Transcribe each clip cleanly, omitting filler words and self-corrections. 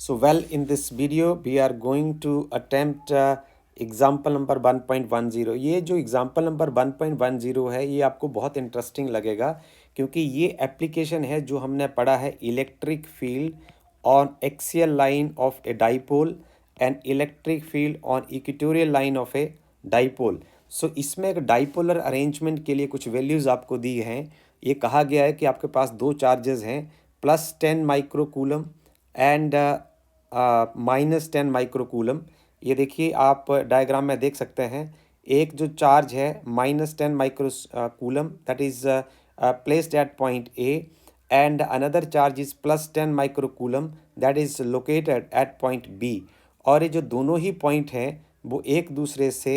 So well, in this video we are going to attempt example number 1.10। ये जो example number 1.10 है ये आपको बहुत इंटरेस्टिंग लगेगा क्योंकि ये एप्लीकेशन है जो हमने पढ़ा है electric field on axial line of a dipole and electric field on equatorial line of a dipole. So इसमें एक डाइपोलर अरेंजमेंट के लिए कुछ वैल्यूज़ आपको दी हैं। ये कहा गया है कि आपके पास दो चार्जेस हैं, +10 माइक्रोकूलम एंड -10 माइक्रोकूलम। ये देखिए आप डायग्राम में देख सकते हैं, एक जो चार्ज है -10 microcoulomb that is placed at point A and another charge is +10 microcoulomb that is located at point B. और ये जो दोनों ही पॉइंट हैं वो एक दूसरे से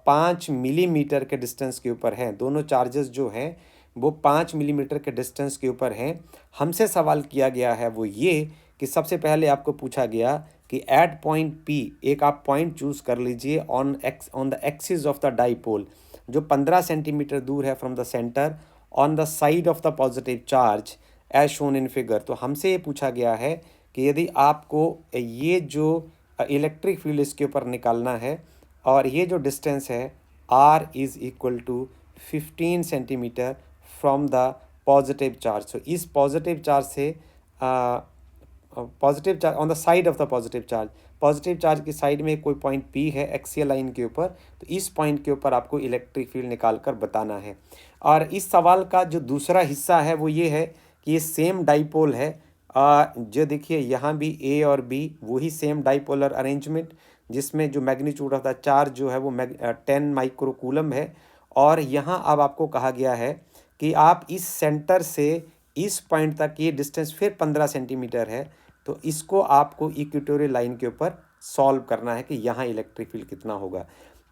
5 मिलीमीटर के डिस्टेंस के ऊपर हैं। दोनों चार्जेस जो हैं वो 5 मिलीमीटर के डिस्टेंस के ऊपर हैं। हमसे सवाल किया गया है वो ये कि सबसे पहले आपको पूछा गया कि एट पॉइंट पी एक आप पॉइंट चूज़ कर लीजिए on the axis of the dipole जो 15 सेंटीमीटर दूर है from the centre on the side of the positive charge as shown in figure. तो हमसे ये पूछा गया है कि यदि आपको ये जो इलेक्ट्रिक फील्ड इसके ऊपर निकालना है और ये जो डिस्टेंस है r is equal to 15 centimetre from the positive charge. तो इस पॉजिटिव चार्ज से positive charge on the side of the positive charge की साइड में कोई पॉइंट पी है एक्सियल लाइन के ऊपर, तो इस पॉइंट के ऊपर आपको इलेक्ट्रिक फील्ड निकाल कर बताना है। और इस सवाल का जो दूसरा हिस्सा है वो ये है कि ये सेम डाइपोल है। जो देखिए यहाँ भी ए और बी वही सेम डाइपोलर अरेंजमेंट जिसमें जो मैग्नीट्यूड ऑफ द चार्ज जो है वो 10 माइक्रोकूलम है। और यहाँ अब आपको कहा गया है कि आप इस सेंटर से इस पॉइंट तक ये डिस्टेंस फिर 15 सेंटीमीटर है, तो इसको आपको इक्वेटोरियल लाइन के ऊपर सॉल्व करना है कि यहाँ इलेक्ट्रिक फील्ड कितना होगा।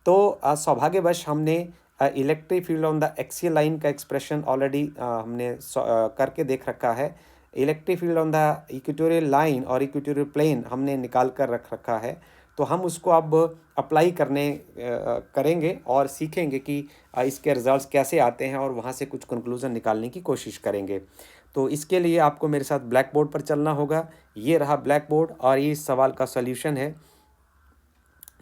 तो सौभाग्यवश हमने electric field on the axial line का एक्सप्रेशन ऑलरेडी हमने करके देख रखा है। Electric field on the equatorial line और इक्वेटोरियल प्लेन हमने निकाल कर रख रखा है, तो हम उसको अब अप्लाई करेंगे और सीखेंगे कि इसके रिजल्ट्स कैसे आते हैं और वहाँ से कुछ कंक्लूज़न निकालने की कोशिश करेंगे। तो इसके लिए आपको मेरे साथ ब्लैक बोर्ड पर चलना होगा। ये रहा ब्लैक बोर्ड और ये इस सवाल का सॉल्यूशन है।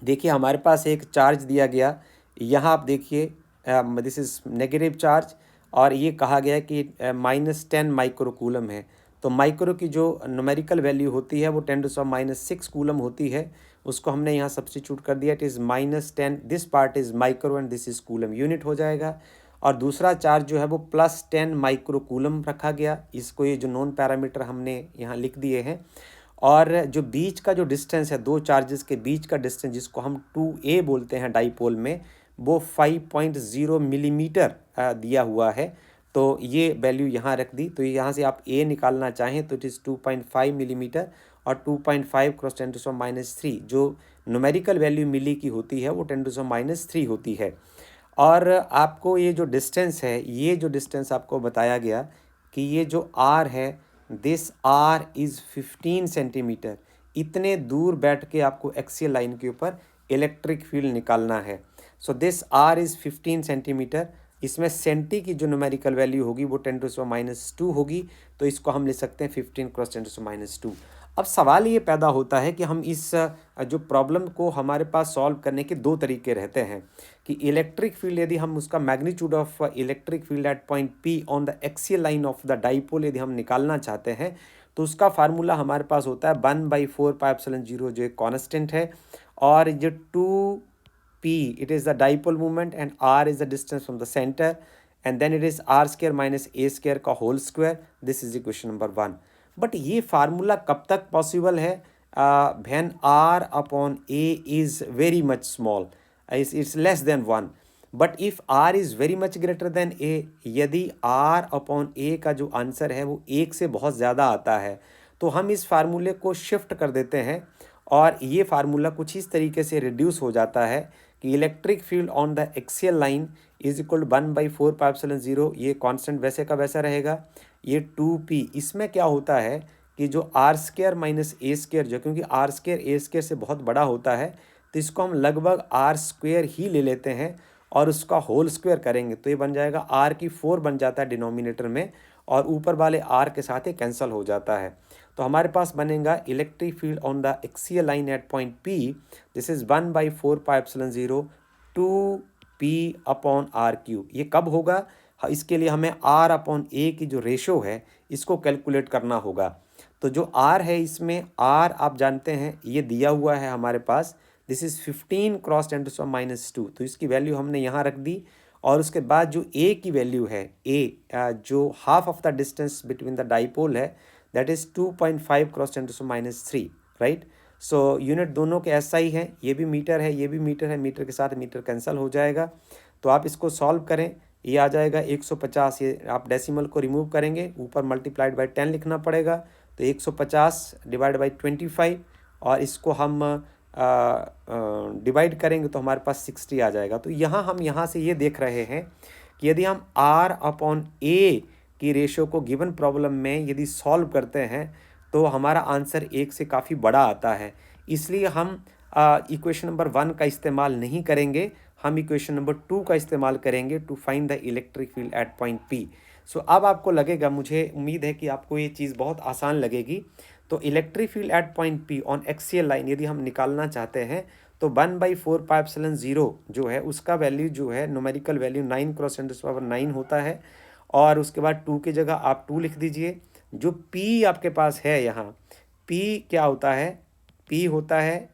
देखिए हमारे पास एक चार्ज दिया गया, यहाँ आप देखिए दिस इज़ नेगेटिव चार्ज और ये कहा गया है कि -10 माइक्रोकूलम है। तो माइक्रो की जो न्यूमेरिकल वैल्यू होती है वो 10⁻⁶ कूलम होती है, उसको हमने यहाँ सब्स्टिट्यूट कर दिया। It is -10, this part is micro and this is coulomb, unit हो जाएगा। और दूसरा चार्ज जो है वो +10 माइक्रोकूलम रखा गया, इसको ये जो नॉन पैरामीटर हमने यहाँ लिख दिए हैं। और जो बीच का जो डिस्टेंस है दो चार्जेस के बीच का डिस्टेंस जिसको हम 2a बोलते हैं डाइपोल में, वो 5.0 मिलीमीटर दिया हुआ है। तो ये वैल्यू यहाँ रख दी। तो यहाँ से आप a निकालना चाहें तो इट इज़ 2.5 मिलीमीटर और 2.5 क्रॉस 10⁻³ जो न्यूमेरिकल वैल्यू मिली की होती है वो 10⁻³ होती है। और आपको ये जो डिस्टेंस है, ये जो डिस्टेंस आपको बताया गया कि ये जो r है दिस r इज़ 15 सेंटीमीटर, इतने दूर बैठ के आपको एक्सियल लाइन के ऊपर इलेक्ट्रिक फील्ड निकालना है। So this r is 15 centimetre. इसमें सेंटी की जो न्यूमेरिकल वैल्यू होगी वो 10⁻² होगी, तो इसको हम लिख सकते हैं 15 क्रॉस 10⁻²। अब सवाल ये पैदा होता है कि हम इस जो प्रॉब्लम को हमारे पास सॉल्व करने के दो तरीके रहते हैं कि इलेक्ट्रिक फील्ड यदि हम उसका magnitude of electric field at point P on the axial line of the dipole यदि हम निकालना चाहते हैं तो उसका फार्मूला हमारे पास होता है 1/4πε0 जो एक कॉन्स्टेंट है, और जो 2p it is the dipole moment and r is the distance from the centre and then it is r² - a² का whole square. This is equation number 1। But ये फार्मूला कब तक पॉसिबल है when r/a is very much small, it's less than 1। But if r is very much greater than a, यदि r/a का जो answer है वो 1 से बहुत ज़्यादा आता है तो हम इस फार्मूले को शिफ्ट कर देते हैं और ये फार्मूला कुछ इस तरीके से रिड्यूस हो जाता है कि electric field on the axial line is equal to 1/4πε0, ये कांस्टेंट वैसे का वैसा रहेगा। ये 2p, इसमें क्या होता है कि जो r² - a² जो क्योंकि r² a² से बहुत बड़ा होता है तो इसको हम लगभग r² ही ले लेते हैं और उसका होल स्क्वायर करेंगे तो ये बन जाएगा r⁴ बन जाता है डिनोमिनेटर में और ऊपर वाले r के साथ ही कैंसिल हो जाता है। तो हमारे पास बनेगा electric field on the axial line at point P, this is 1/4πε0 2P upon r cube. ये कब होगा? इसके लिए हमें R अपॉन A की जो रेशो है इसको कैलकुलेट करना होगा। तो जो R है इसमें R आप जानते हैं ये दिया हुआ है हमारे पास, दिस इज़ 15 क्रॉस 10⁻²। तो इसकी वैल्यू हमने यहाँ रख दी। और उसके बाद जो A की वैल्यू है, A जो half of the distance between the dipole है, that is 2.5 cross 10⁻3, right. So unit दोनों के ऐसा ही है, ये भी मीटर है, ये भी मीटर है, मीटर के साथ मीटर कैंसिल हो जाएगा। तो आप इसको सॉल्व करें, ये आ जाएगा 150। ये आप डेसिमल को रिमूव करेंगे, ऊपर मल्टीप्लाइड बाई 10 लिखना पड़ेगा। तो 150 डिवाइड बाई 25, और इसको हम डिवाइड करेंगे तो हमारे पास 60 आ जाएगा। तो हम यहाँ से ये देख रहे हैं कि यदि हम R अपॉन A की रेशो को गिवन प्रॉब्लम में यदि सॉल्व करते हैं तो हमारा आंसर 1 से काफ़ी बड़ा आता है। इसलिए हम इक्वेशन नंबर 1 का इस्तेमाल नहीं करेंगे, हम इक्वेशन नंबर 2 का इस्तेमाल करेंगे to find the electric field at point P। So अब आपको लगेगा, मुझे उम्मीद है कि आपको ये चीज़ बहुत आसान लगेगी। तो electric field at point P on axial line यदि हम निकालना चाहते हैं तो 1/4πε0 जो है उसका वैल्यू जो है न्यूमेरिकल वैल्यू 9 क्रॉस 10⁻9 होता है। और उसके बाद 2 की जगह आप 2 लिख दीजिए। जो P आपके पास है यहाँ, P क्या होता है? P होता है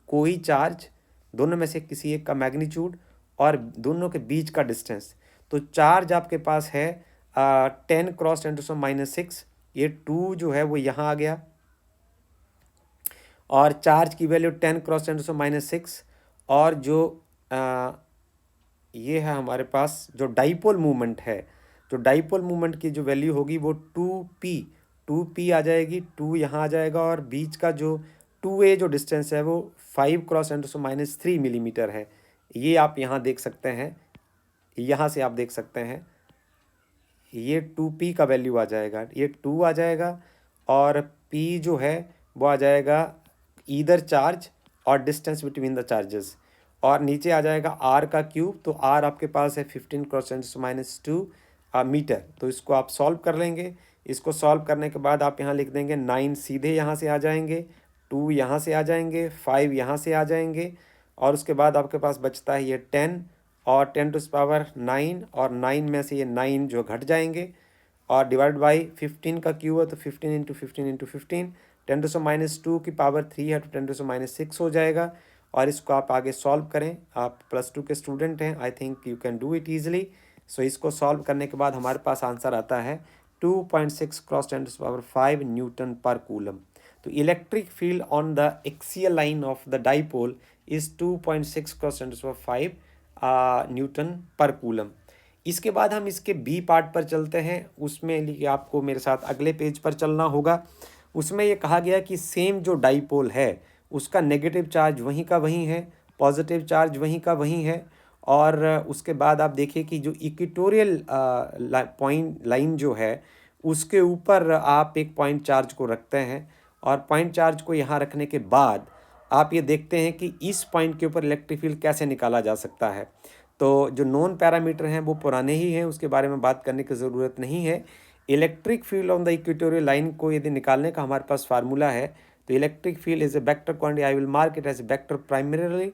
कोई चार्ज, दोनों में से किसी एक का मैग्नीट्यूड और दोनों के बीच का डिस्टेंस। तो चार्ज आपके पास है 10 क्रॉस 10⁻6, ये 2 जो है वो यहाँ आ गया, और चार्ज की वैल्यू 10 क्रॉस 10⁻6। और जो ये है हमारे पास जो डाइपोल मूवमेंट है, जो डाइपोल मूवमेंट की जो वैल्यू होगी वो 2P आ जाएगी, 2 यहाँ आ जाएगा, और बीच का जो 2A जो डिस्टेंस है वो 5 क्रॉस 10⁻3 मिलीमीटर है। ये आप यहाँ देख सकते हैं, यहाँ से आप देख सकते हैं, ये 2P का वैल्यू आ जाएगा, ये 2 आ जाएगा, और P जो है वो आ जाएगा ईदर चार्ज और डिस्टेंस बिटवीन द चार्जेस, और नीचे आ जाएगा R का क्यूब। तो R आपके पास है 15 क्रॉस 10⁻2 मीटर। तो इसको आप सॉल्व कर लेंगे। इसको सॉल्व करने के बाद आप यहाँ लिख देंगे 9 सीधे यहाँ से आ जाएंगे, 2 यहाँ से आ जाएंगे, 5 यहाँ से आ जाएंगे, और उसके बाद आपके पास बचता है ये 10 और 10⁻9, और 9 में से ये 9 जो घट जाएंगे, और डिवाइड बाई 15 का क्यूब है तो 15 इंटू 15 इंटू 15, 10⁻2 की पावर 3 है तो 10⁻6 हो जाएगा। और इसको आप आगे सॉल्व करें, आप +2 के स्टूडेंट हैं, I think you can do it easily. So इसको सॉल्व करने के बाद हमारे पास आंसर आता है 2.6 क्रॉस 10⁻5 न्यूटन पर कूलम। तो electric field on the axial line of the dipole is 2.6 cross 10⁻5 Newton पर कूलम। इसके बाद हम इसके बी पार्ट पर चलते हैं, उसमें लिए आपको मेरे साथ अगले पेज पर चलना होगा। उसमें ये कहा गया कि सेम जो डाइपोल है उसका नेगेटिव चार्ज वहीं का वहीं है, पॉजिटिव चार्ज वहीं का वहीं है, और उसके बाद आप देखिए कि जो इक्वेटोरियल पॉइंट लाइन जो है उसके ऊपर आप एक पॉइंट चार्ज को रखते हैं, और पॉइंट चार्ज को यहाँ रखने के बाद आप ये देखते हैं कि इस पॉइंट के ऊपर इलेक्ट्रिक फील्ड कैसे निकाला जा सकता है। तो जो नॉन पैरामीटर हैं वो पुराने ही हैं, उसके बारे में बात करने की ज़रूरत नहीं है। Electric field on the equatorial line को यदि निकालने का हमारे पास फार्मूला है तो electric field is a vector quantity, I will mark it as a vector primarily.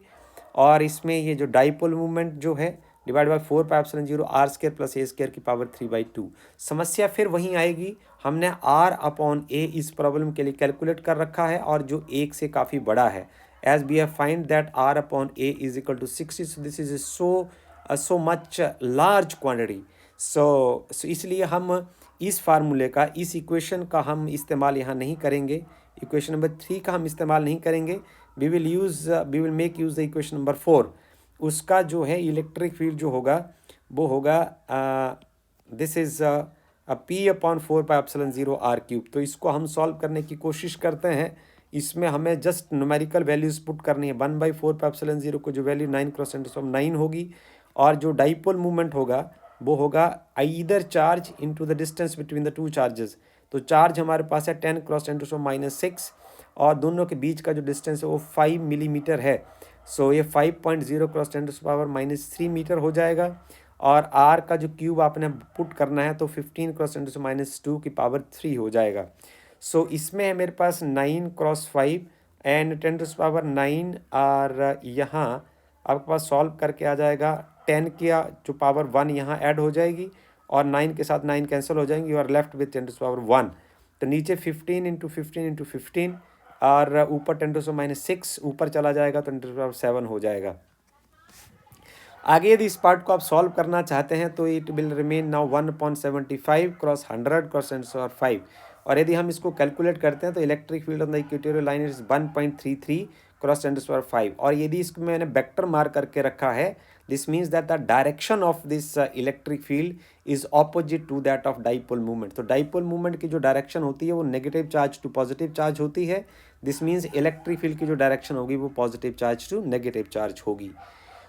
और इसमें ये जो डाइपोल मूवमेंट जो है डिवाइड बाई 4πε0 r² + a² की पावर 3/2। समस्या फिर वहीं आएगी, हमने R अपॉन A इस प्रॉब्लम के लिए कैलकुलेट कर रखा है और जो 1 से काफ़ी बड़ा है, as we have find that R upon A is equal to 60। So this is so much large quantity. So इसलिए हम इस फार्मूले का, इस इक्वेशन का हम इस्तेमाल यहाँ नहीं करेंगे, इक्वेशन नंबर 3 का हम इस्तेमाल नहीं करेंगे। We will make use the equation number 4। उसका जो है इलेक्ट्रिक फील्ड जो होगा वो होगा this is P upon 4πε0 r³। तो इसको हम सॉल्व करने की कोशिश करते हैं। इसमें हमें जस्ट न्यूमेरिकल वैल्यूज़ पुट करनी है। 1/4πε0 को जो वैल्यू 9 क्रॉस 10⁻9 होगी, और जो डाइपोल मूवमेंट होगा वो होगा either charge into the distance between the two charges. तो चार्ज हमारे पास है 10 क्रॉस 10⁻6, और दोनों के बीच का जो डिस्टेंस है वो 5 मिलीमीटर है। सो ये 5.0 क्रॉस 10⁻³ मीटर हो जाएगा, और R का जो क्यूब आपने पुट करना है तो 15 क्रॉस 10⁻² की पावर 3 हो जाएगा। सो इसमें है मेरे पास 9 × 5 एंड 10⁻⁹ और यहाँ आपके पास सॉल्व करके आ जाएगा 10 की जो पावर 1 यहाँ ऐड हो जाएगी और 9 के साथ 9 कैंसिल हो जाएंगी और लेफ्ट विथ 10⁻1। तो नीचे 15 × 15 × 15 और ऊपर 10⁻⁶ ऊपर चला जाएगा तो 10⁻7 हो जाएगा। आगे यदि इस पार्ट को आप सॉल्व करना चाहते हैं तो इट विल रिमेन नाउ 1/75 × 100 × 10⁻5। और यदि हम इसको कैलकुलेट करते हैं तो electric field on the equatorial line is 1.33 × 10⁻5। और यदि इसको मैंने वेक्टर मार्क करके रखा है, this means that the direction of this electric field is opposite to that of dipole moment. तो डाइपोल मूवमेंट की जो डायरेक्शन होती है वो negative charge to positive charge होती है। दिस मीन्स इलेक्ट्रिक फील्ड की जो डायरेक्शन होगी वो positive charge to negative charge होगी।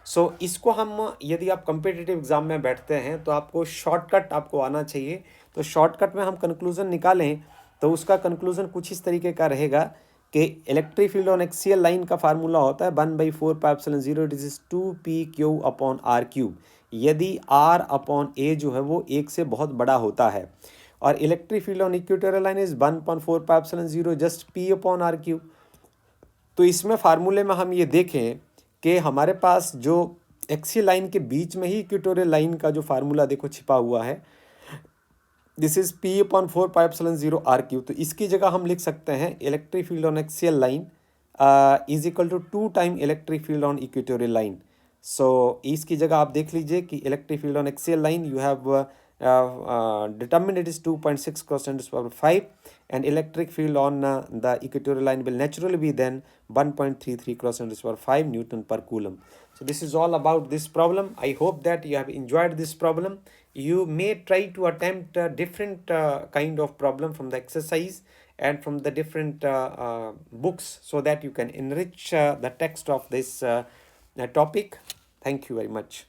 सो इसको हम यदि आप कम्पिटिटिव एग्जाम में बैठते हैं तो आपको शॉर्टकट आपको आना चाहिए। तो शॉर्टकट में हम कंक्लूजन निकालें तो उसका कंक्लूजन कुछ इस तरीके का रहेगा कि electric field on axial line का फार्मूला होता है 1/4πε0 इट इज 2pq/r³। यदि r/a जो है वो 1 से बहुत बड़ा होता है और electric field on equatorial line is 1/4πε0 just p/r³। तो इसमें फार्मूले में हम ये देखें कि हमारे पास जो एक्सियल लाइन के बीच में ही इक्वेटोरियल लाइन का जो फार्मूला देखो छिपा हुआ है, दिस इज p/4πε0r³। तो इसकी जगह हम लिख सकते हैं electric field on axial line is equal to 2 time electric field on equatorial line. So इसकी जगह आप देख लीजिए कि electric field on axial line you have determined it is 2.6 × 10⁻5 and electric field on the equatorial line will naturally be then 1.33 × 10⁻5 Newton per Coulomb. So this is all about this problem. I hope that you have enjoyed this problem. You may try to attempt different kind of problem from the exercise and from the different books so that you can enrich the text of this topic. Thank you very much.